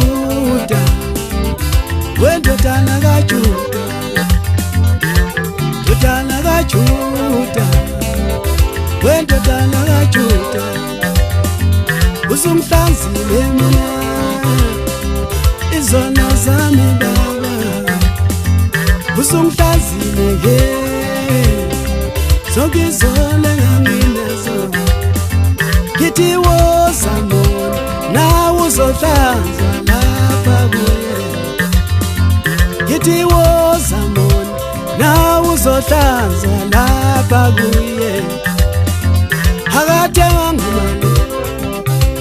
kaJuda, wendodana kaJuda, ndodana kaJuda, wendodana kaJuda, uzungihlanzile mina izono zami baba, uzungihlanzile ke zonke izono enganginezo, ngithi wozamona nawe uzohlanza lapha kuye, ngithi wozamona nawe uzohlanza lapha kuye. Akathengwa ngemali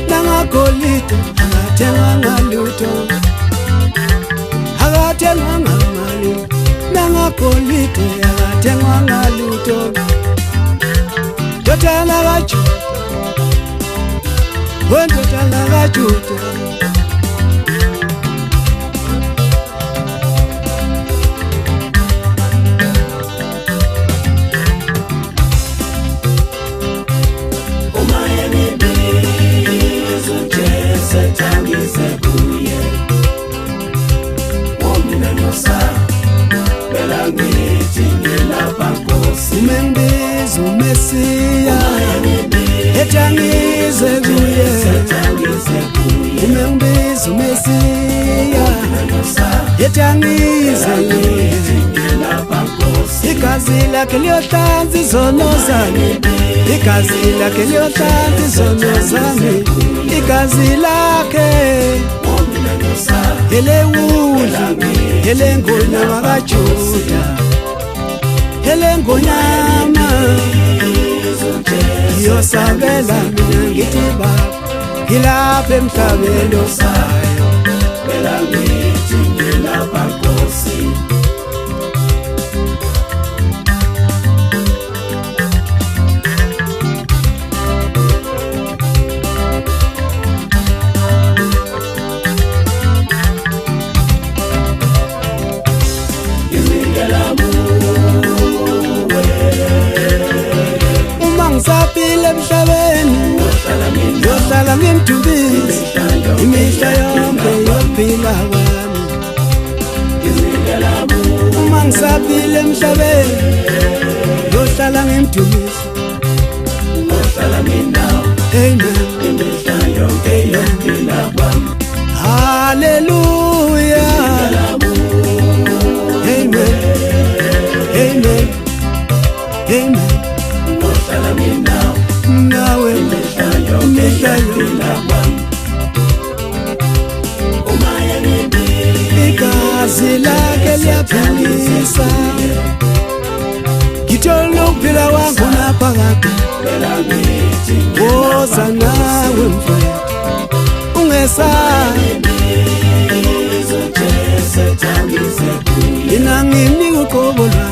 nangagolide, akathengwa ngalutho, akathengwa ngamali nangagolide, akathengwa ngalutho. Ndodana kaJuda, wendodana kaJuda, umengibiza uMesiya etangize kuye, umengibiza uMesiya etangize kuye. Igazi lakhe liyohlanza izono zami, igazi lakhe liyohlanza izono zami, igazi lakhe elewuli elengonyama kaJuda, elengonyama ngiyosabela mina ngithi baba ngilapha emhlabeni osayo, phela ngithi ngilapha Nkosi. Ngisaphila emhlabeni yohlala ngimdumisa imihla yonke yokuphila kwami. Uma ngisaphila emhlabeni yohlala ngimdumisa, amen, imihla yonke yokuphila kwami. Hallelujah, amen, amen, amen. Nawe igazi lakhe liyaphilisa, ngithola ukuphila kwangu naphakade. Woza nawe mfowethu ungesabi, mina nginika uqobo lwami.